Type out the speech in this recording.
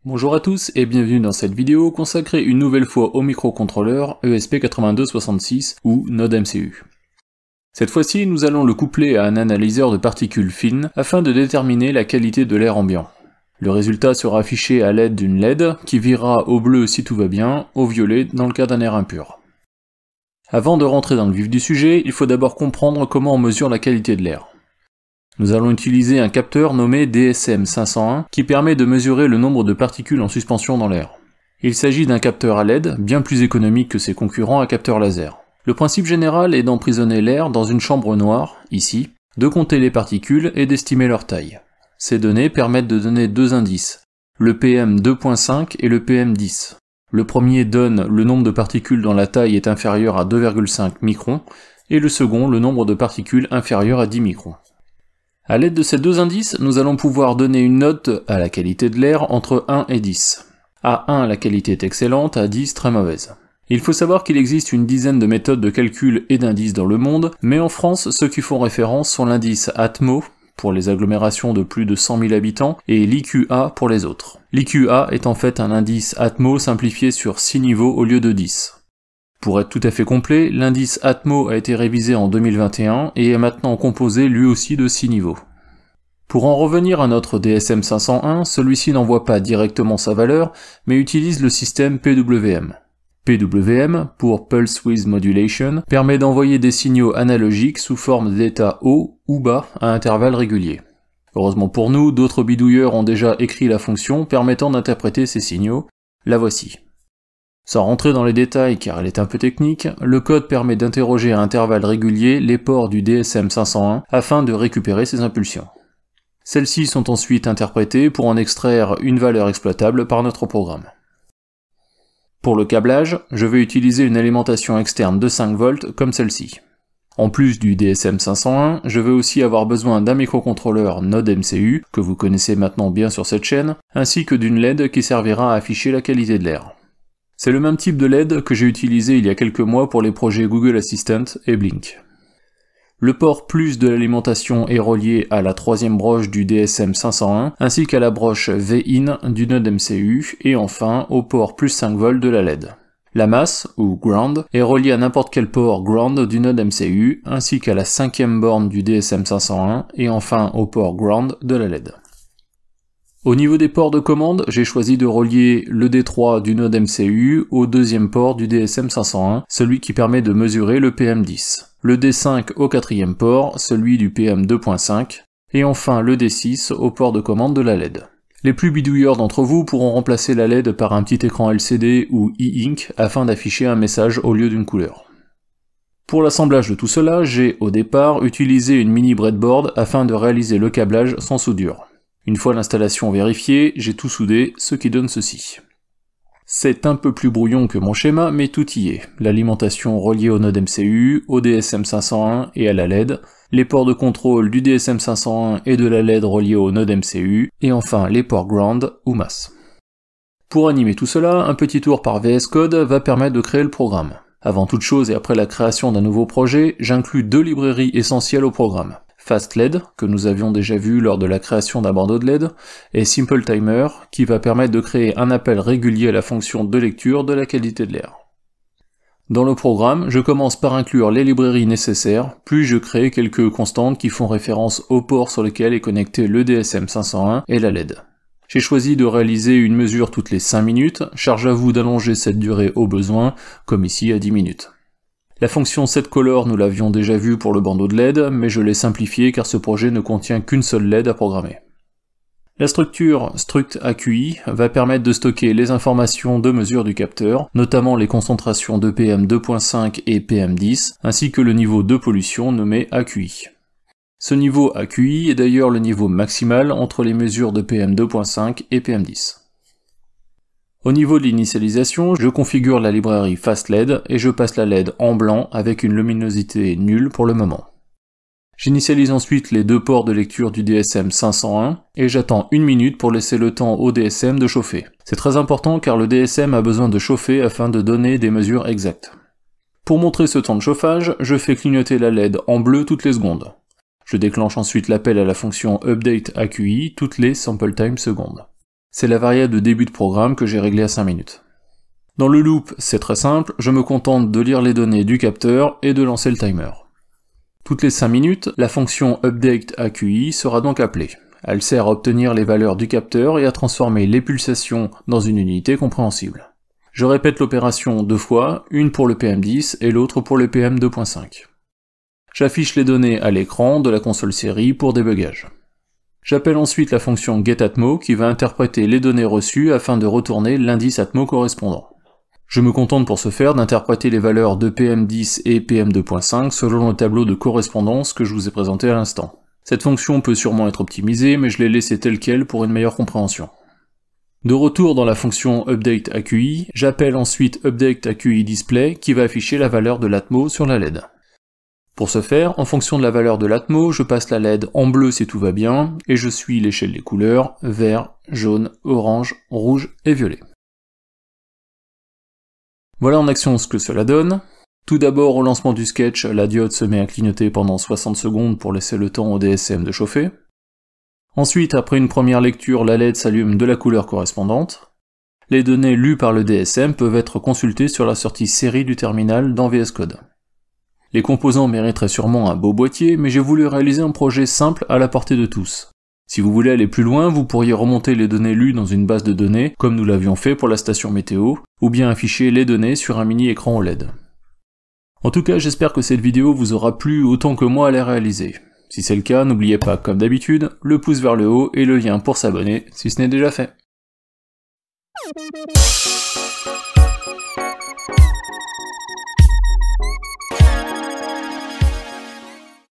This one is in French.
Bonjour à tous et bienvenue dans cette vidéo consacrée une nouvelle fois au microcontrôleur ESP8266 ou Node MCU. Cette fois-ci, nous allons le coupler à un analyseur de particules fines afin de déterminer la qualité de l'air ambiant. Le résultat sera affiché à l'aide d'une LED qui virera au bleu si tout va bien, au violet dans le cas d'un air impur. Avant de rentrer dans le vif du sujet, il faut d'abord comprendre comment on mesure la qualité de l'air. Nous allons utiliser un capteur nommé DSM501 qui permet de mesurer le nombre de particules en suspension dans l'air. Il s'agit d'un capteur à LED, bien plus économique que ses concurrents à capteur laser. Le principe général est d'emprisonner l'air dans une chambre noire, ici, de compter les particules et d'estimer leur taille. Ces données permettent de donner deux indices, le PM2.5 et le PM10. Le premier donne le nombre de particules dont la taille est inférieure à 2,5 microns, et le second le nombre de particules inférieures à 10 microns. À l'aide de ces deux indices, nous allons pouvoir donner une note à la qualité de l'air entre 1 et 10. À 1, la qualité est excellente, à 10, très mauvaise. Il faut savoir qu'il existe une dizaine de méthodes de calcul et d'indices dans le monde, mais en France, ceux qui font référence sont l'indice ATMO, pour les agglomérations de plus de 100 000 habitants, et l'IQA pour les autres. L'IQA est en fait un indice ATMO simplifié sur 6 niveaux au lieu de 10. Pour être tout à fait complet, l'indice ATMO a été révisé en 2021 et est maintenant composé lui aussi de 6 niveaux. Pour en revenir à notre DSM501, celui-ci n'envoie pas directement sa valeur, mais utilise le système PWM. PWM, pour Pulse Width Modulation, permet d'envoyer des signaux analogiques sous forme d'état haut ou bas à intervalles réguliers. Heureusement pour nous, d'autres bidouilleurs ont déjà écrit la fonction permettant d'interpréter ces signaux, la voici. Sans rentrer dans les détails car elle est un peu technique, le code permet d'interroger à intervalles réguliers les ports du DSM501 afin de récupérer ces impulsions. Celles-ci sont ensuite interprétées pour en extraire une valeur exploitable par notre programme. Pour le câblage, je vais utiliser une alimentation externe de 5 volts comme celle-ci. En plus du DSM501, je vais aussi avoir besoin d'un microcontrôleur Node MCU, que vous connaissez maintenant bien sur cette chaîne, ainsi que d'une LED qui servira à afficher la qualité de l'air. C'est le même type de LED que j'ai utilisé il y a quelques mois pour les projets Google Assistant et Blink. Le port plus de l'alimentation est relié à la troisième broche du DSM501, ainsi qu'à la broche VIN du Node MCU, et enfin au port plus 5 volts de la LED. La masse, ou ground, est reliée à n'importe quel port ground du Node MCU, ainsi qu'à la cinquième borne du DSM501, et enfin au port ground de la LED. Au niveau des ports de commande, j'ai choisi de relier le D3 du Node MCU au deuxième port du DSM501, celui qui permet de mesurer le PM10. Le D5 au quatrième port, celui du PM2.5, et enfin le D6 au port de commande de la LED. Les plus bidouilleurs d'entre vous pourront remplacer la LED par un petit écran LCD ou e-ink afin d'afficher un message au lieu d'une couleur. Pour l'assemblage de tout cela, j'ai au départ utilisé une mini breadboard afin de réaliser le câblage sans soudure. Une fois l'installation vérifiée, j'ai tout soudé, ce qui donne ceci. C'est un peu plus brouillon que mon schéma, mais tout y est. L'alimentation reliée au Node MCU, au DSM501 et à la LED, les ports de contrôle du DSM501 et de la LED reliés au Node MCU, et enfin les ports ground ou masse. Pour animer tout cela, un petit tour par VS Code va permettre de créer le programme. Avant toute chose et après la création d'un nouveau projet, j'inclus deux librairies essentielles au programme. FastLED, que nous avions déjà vu lors de la création d'un bandeau de LED, et SimpleTimer, qui va permettre de créer un appel régulier à la fonction de lecture de la qualité de l'air. Dans le programme, je commence par inclure les librairies nécessaires, puis je crée quelques constantes qui font référence aux ports sur lesquels est connecté le DSM501 et la LED. J'ai choisi de réaliser une mesure toutes les 5 minutes, charge à vous d'allonger cette durée au besoin, comme ici à 10 minutes. La fonction setColor nous l'avions déjà vue pour le bandeau de LED, mais je l'ai simplifié car ce projet ne contient qu'une seule LED à programmer. La structure struct-AQI va permettre de stocker les informations de mesure du capteur, notamment les concentrations de PM2.5 et PM10, ainsi que le niveau de pollution nommé AQI. Ce niveau AQI est d'ailleurs le niveau maximal entre les mesures de PM2.5 et PM10. Au niveau de l'initialisation, je configure la librairie FastLED et je passe la LED en blanc avec une luminosité nulle pour le moment. J'initialise ensuite les deux ports de lecture du DSM501 et j'attends 1 minute pour laisser le temps au DSM de chauffer. C'est très important car le DSM a besoin de chauffer afin de donner des mesures exactes. Pour montrer ce temps de chauffage, je fais clignoter la LED en bleu toutes les secondes. Je déclenche ensuite l'appel à la fonction update AQI toutes les sample time secondes. C'est la variable de début de programme que j'ai réglée à 5 minutes. Dans le loop, c'est très simple, je me contente de lire les données du capteur et de lancer le timer. Toutes les 5 minutes, la fonction update AQI sera donc appelée. Elle sert à obtenir les valeurs du capteur et à transformer les pulsations dans une unité compréhensible. Je répète l'opération 2 fois, une pour le PM10 et l'autre pour le PM2.5. J'affiche les données à l'écran de la console série pour débugage. J'appelle ensuite la fonction getAtmo qui va interpréter les données reçues afin de retourner l'indice Atmo correspondant. Je me contente pour ce faire d'interpréter les valeurs de PM10 et PM2.5 selon le tableau de correspondance que je vous ai présenté à l'instant. Cette fonction peut sûrement être optimisée, mais je l'ai laissée telle quelle pour une meilleure compréhension. De retour dans la fonction update AQI, j'appelle ensuite update AQI display qui va afficher la valeur de l'Atmo sur la LED. Pour ce faire, en fonction de la valeur de l'Atmo, je passe la LED en bleu si tout va bien, et je suis l'échelle des couleurs, vert, jaune, orange, rouge et violet. Voilà en action ce que cela donne. Tout d'abord, au lancement du sketch, la diode se met à clignoter pendant 60 secondes pour laisser le temps au DSM de chauffer. Ensuite, après une première lecture, la LED s'allume de la couleur correspondante. Les données lues par le DSM peuvent être consultées sur la sortie série du terminal dans VS Code. Les composants mériteraient sûrement un beau boîtier, mais j'ai voulu réaliser un projet simple à la portée de tous. Si vous voulez aller plus loin, vous pourriez remonter les données lues dans une base de données, comme nous l'avions fait pour la station météo, ou bien afficher les données sur un mini-écran OLED. En tout cas, j'espère que cette vidéo vous aura plu autant que moi à la réaliser. Si c'est le cas, n'oubliez pas, comme d'habitude, le pouce vers le haut et le lien pour s'abonner, si ce n'est déjà fait.